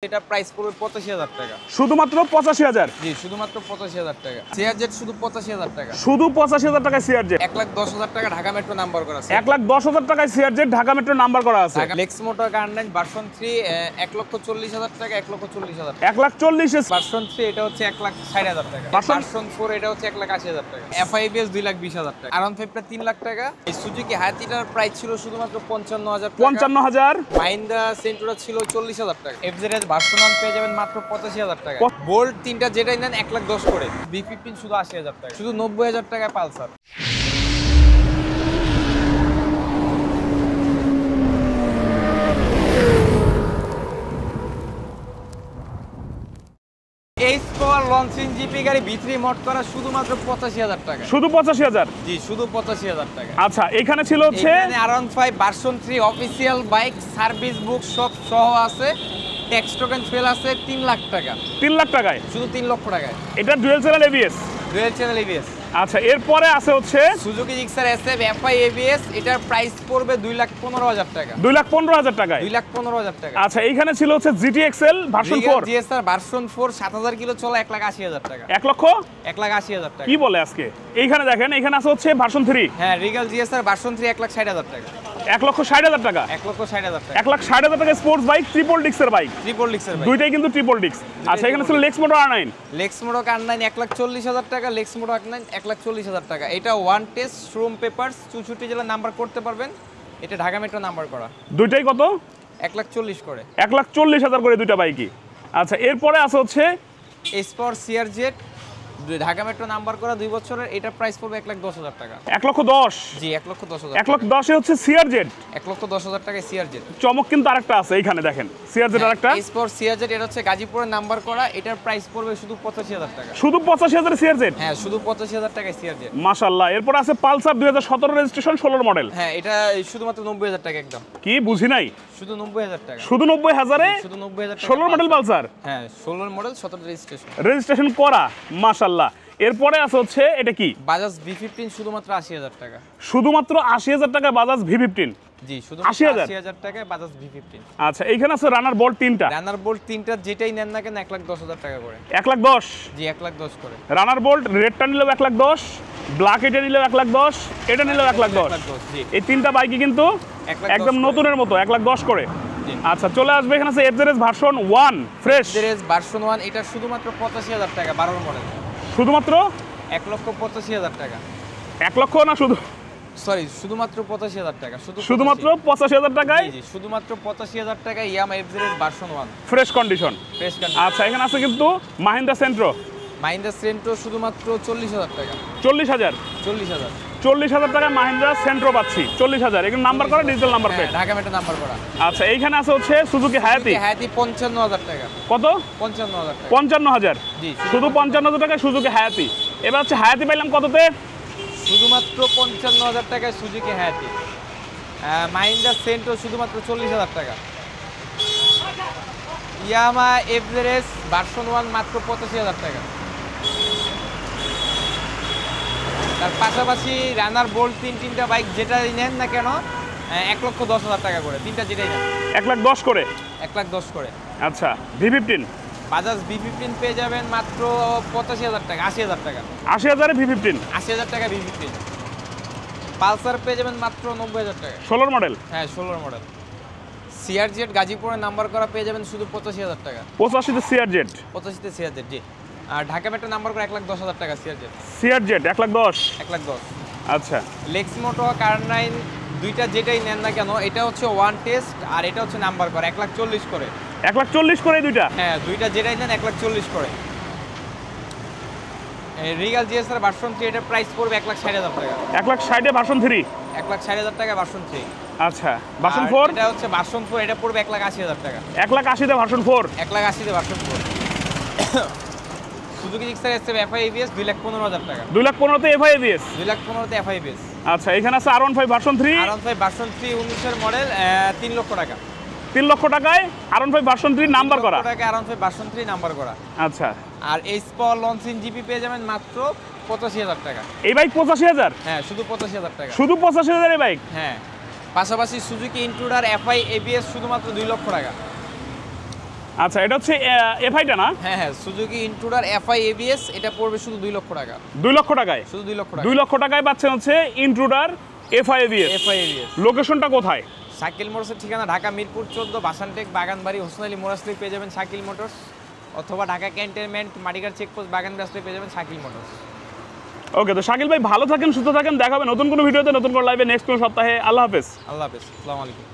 এটা প্রাইস পড়বে ৮৫,০০০ টাকা। শুধুমাত্র ৮৫,০০০? জি, শুধুমাত্র ৮৫,০০০ টাকা। সিআরজেড শুধু ৮৫,০০০ টাকা। শুধু ৮৫,০০০ টাকায় সিআরজেড। ১,১০,০০০ টাকা ঢাকা মেট্রো নাম্বার করা আছে। ১,১০,০০০ টাকায় সিআরজেড ঢাকা মেট্রো নাম্বার করা আছে। লেক্স মোটর কার9 ভার্সন 3 ১,৪০,০০০ টাকা, ১,৪০,০০০ টাকা। ১,৪০,০০০ ভার্সন 3 এটা হচ্ছে ১,৬০,০০০ টাকা। ভার্সন 4 এটা হচ্ছে ১,৮০,০০০ টাকা। এফআইবিএস 2,২০,০০০ টাকা। R15 টা ৩ লাখ টাকা। এই সুজুকি হায়াতিটার প্রাইস ছিল শুধুমাত্র ৫৫,০০০ টাকা। ৫৫,০০০। মাহিন্দ্রা সেন্টুরা ছিল ৪০,০০০ টাকা। এফজেড ভার্সন 1 পেয়ে যাবেন মাত্র ৮৫,০০০ টাকা। বোল্ট তিনটা যেটাই নেন ১,১০,০০০ করে। B15 শুধু ৮০,০০০ টাকা। শুধু ৯০,০০০ টাকায় পালসার। এইচ পাওয়ার লঞ্চিং জিপি গাড়ি V3 মড করা শুধুমাত্র ৮৫,০০০ টাকা। শুধু ৮৫,০০০? জি, শুধু ৮৫,০০০ টাকা। আচ্ছা, এখানে ছিল হচ্ছে R15 version 3 official bike, service book সব সহ আছে। ট্যাক্স টোকেন ফেল আছে ৩ লাখ টাকা। ৩ লাখ টাকায়? শুধু ৩ লক্ষ টাকায়। এটা dual channel ABS? Dual channel ABS. আচ্ছা, এরপরে আছে হচ্ছে Suzuki Gixxer SF FI ABS, এটার প্রাইস পড়বে ২,১৫,০০০ টাকা। ২,১৫,০০০ টাকায়? ২,১৫,০০০ টাকা। আচ্ছা, এইখানে ছিল হচ্ছে GT XL version 4 GSR version 4 ৭,০০০ kilo চলা ১,৮০,০০০ টাকা। ১,৮০,০০০ টাকা। কি বলে আজকে? এইখানে দেখেন, এখানে আছে হচ্ছে ভার্সন 3। হ্যাঁ, রিগাল জিএসআর ভার্সন 3 ১,৬০,০০০ টাকা। ১,৬০,০০০ টাকা? ১,৬০,০০০ টাকা। ১,৬০,০০০ টাকা স্পোর্টস বাইক, ট্রিপল ডিক্সের বাইক। ট্রিপল ডিক্সের বাইক। দুইটাই কিন্তু ট্রিপল ডিক্স। আচ্ছা, এখানে ছিল লেক্স মোটর R9। লেক্স মোটর R9 ১,৪০,০০০ টাকা। লেক্স মোটর R9 ১,৪০,০০০ টাকা। এটা ওয়ান টেস্ট শোরুম পেপারস ৬৪ জেলা নাম্বার করতে পারবেন। এটা ঢাকা মেট্রো নাম্বার করা। দুইটাই কত? ১,৪০,০০০ করে। ১,৪০,০০০ করে দুইটা বাইকই। আচ্ছা, এরপরে আছে হচ্ছে S power CRZ Dhaka metro number করা ২ বছরের। এটা প্রাইস পড়বে ১,১০,০০০ টাকা। ১,১০,০০০? জি, ১,১০,০০০। ১,১০,০০০ হচ্ছে সিআরজেড। ১,১০,০০০ টাকায় সিআরজেড। চমক কিন্তু আরেকটা আছে এইখানে দেখেন, সিআরজেড আরেকটা। এস পাওয়ার সিআরজেড এটা হচ্ছে গাজীপুরের নাম্বার করা। এটার প্রাইস পড়বে শুধু ৮৫,০০০ টাকা। শুধু ৮৫,০০০ সিআরজেড? হ্যাঁ, শুধু ৮৫,০০০ টাকায় সিআরজেড। মাশাআল্লাহ। এরপর আছে পালসার ২০১৭ রেজিস্ট্রেশন ১৬ মডেল। হ্যাঁ, এটা শুধুমাত্র ৯০,০০০ টাকা একদম। কি বুঝি নাই? শুধু ৯০,০০০ টাকা। শুধু ৯০,০০০-এ? শুধু ৯০,০০০ টাকা। ১৬ মডেল পালসার? হ্যাঁ, ১৬ মডেল ১৭ রেজিস্ট্রেশন। রেজিস্ট্রেশন করা, মাশাআল্লাহ। এরপরে আছে হচ্ছে এটা কি? বাজাজ V15 শুধুমাত্র ৮০,০০০ টাকা। শুধুমাত্র ৮০,০০০ টাকা বাজাজ V15? জি, শুধু ৮০,০০০ টাকায় বাজাজ V15। আচ্ছা, এইখানে আছে রানার বোল্ট 3টা। রানার বোল্ট 3টা যেটাই নেন না কেন ১,১০,০০০ টাকা করে। ১,১০,০০০? জি, ১,১০,০০০ করে। রানার বোল্ট রেডটা নিলেও ১,১০,০০০, ব্ল্যাক এটা নিলেও ১,১০,০০০, এটা নিলেও ১,১০,০০০। জি, এই তিনটা বাইকই কিন্তু একদম নতুনের মতো ১,১০,০০০ করে। আচ্ছা, চলে আসবে এখানে আছে FZS version 1 fresh. FZS version 1 এটা শুধুমাত্র ৮৫,০০০ টাকা ১২ মডেল। শুধুমাত্র ১,৮৫,০০০ টাকা। ১ লক্ষ না? সরি, শুধুমাত্র ৮৫,০০০ টাকা। শুধুমাত্র ৮৫,০০০ টাকায়? জি, শুধুমাত্র ৮৫,০০০ টাকায় Yamaha FZS version 1 fresh condition. Fresh condition. আচ্ছা, এখানে আছে কিন্তু মাহিন্দ্রা সেন্ট্রো। মাহিন্দ্রা সেন্ট্রো শুধুমাত্র ৪০,০০০ টাকা। ৪০,০০০? ৪০,০০০। ৪০,০০০ টাকায় মাহিন্দ্রা সেন্ট্রো পাচ্ছি। ৪০,০০০ এখানে নাম্বার করা, digital number plate. Dhaka metro number করা। আচ্ছা, এইখানে আছে হচ্ছে সুজুকি হায়াতি। হায়াতি ৫৫,০০০ টাকা। কত? ৫৫,০০০ টাকা। ৫৫,০০০? জি, শুধু ৫৫,০০০ টাকায় সুজুকি হায়াতি। এবার হচ্ছে হায়াতি পাইলাম কততে? শুধুমাত্র ৫৫,০০০ টাকায় সুজুকি হায়াতি। মাহিন্দ্রা সেন্ট্রো শুধুমাত্র ৪০,০০০ টাকা। ইয়ামা এফজেডএস ভার্সন 1 মাত্র ৮৫,০০০ টাকা। তার পাশাপাশি রানার বোল্ট তিনটা বাইক যেটাই নেন না কেন ১,১০,০০০ টাকা করে। তিনটা যেটাই নেন ১,১০,০০০ করে? ১,১০,০০০ করে। আচ্ছা, V15? বাজাজ V15 পেয়ে যাবেন মাত্র ৮৫,০০০ টাকা। ৮০,০০০ টাকা। ৮০,০০০-এ V15? ৮০,০০০ টাকা V15। পালসার পেয়ে যাবেন মাত্র ৯০,০০০ টাকা। ১৬ মডেল? হ্যাঁ, ১৬ মডেল। সিআরজেড গাজীপুরের নাম্বার করা পেয়ে যাবেন শুধু ৮৫,০০০ টাকা। ৮৫তে সিআরজেড? ৮৫তে সিআরজেড, জি। আর ঢাকা মেট্রো নাম্বার করা ১,১০,০০০ টাকা সিআরজেড। সিআরজেড ১,১০,০০০? ১,১০,০০০। আচ্ছা, লেক্স মোটো কার9 দুইটা যেটাই নেন না কেন এটা হচ্ছে ওয়ান টেস্ট আর এটা হচ্ছে নাম্বার করা ১,৪০,০০০ করে। ১,৪০,০০০ করে দুইটা? হ্যাঁ, দুইটা যেটাই নেন ১,৪০,০০০ করে। রিগাল জিএসআর ভার্সন 3 এটার প্রাইস পড়বে ১,৬০,০০০ টাকা। ১,৬০,০০০-এ ভার্সন 3? ১,৬০,০০০ টাকা ভার্সন 3। আচ্ছা, ভার্সন 4? এটা হচ্ছে ভার্সন 4, এটা পড়বে ১,৮০,০০০ টাকা। ১,৮০,০০০-তে ভার্সন 4? ১,৮০,০০০ version 4। Suzuki Gixxer SF FI ABS ২,১৫,০০০ টাকা। ২,১৫,০০০-তে এফআই এবিএস? ২,১৫,০০০-তে এফআই এবিএস। আচ্ছা, এখানে আছে R15 ভার্সন 3? R15 ভার্সন 3 19-এর মডেল ৩ লক্ষ টাকা। ৩ লক্ষ টাকায় R15 ভার্সন 3 নাম্বার করা? টাকা R15 ভার্সন 3 নাম্বার করা। আচ্ছা, আর এইচ পাওয়ার লঞ্চিং জিপি পেয়ে যাবেন মাত্র ৮৫,০০০ টাকা। এই বাইক ৮৫,০০০? হ্যাঁ, শুধু ৮৫,০০০ টাকা। শুধু ৮৫,০০০ এই বাইক? হ্যাঁ, পাশাপাশি সুজুকি ইন্ট্রুডার এফআই এবিএস শুধুমাত্র ২ লক্ষ টাকা। আচ্ছা, এটা হচ্ছে এফআইটা না? হ্যাঁ সুজুকি ইন্ট্রুডার এফআই এবিএস, এটা পড়বে শুধু 2 লক্ষ টাকা। 2 লক্ষ টাকায়? শুধু 2 লক্ষ টাকা। 2 লক্ষ টাকায় পাচ্ছেন হচ্ছে ইন্ট্রুডার এফআই এবিএস। লোকেশনটা কোথায়? শাকিল মোটরসের ঠিকানা ঢাকা মিরপুর 14, বাসানটেক, বাগানবাড়ি, হোসেন আলী মোড় পেয়ে যাবেন শাকিল মোটরস, অথবা ঢাকা ক্যান্টনমেন্ট মাটিগার চেকপোস্ট বাগানবাড়ি আসলে পেয়ে যাবেন শাকিল মোটরস। ওকে, তো শাকিল ভাই ভালো থাকেন, সুস্থ থাকেন, দেখা হবে নতুন কোনো ভিডিওতে, নতুন কোনো লাইভে নেক্সট কোনো সপ্তাহে। আল্লাহ হাফেজ। আল্লাহ হাফেজ, আসসালামু আলাইকুম।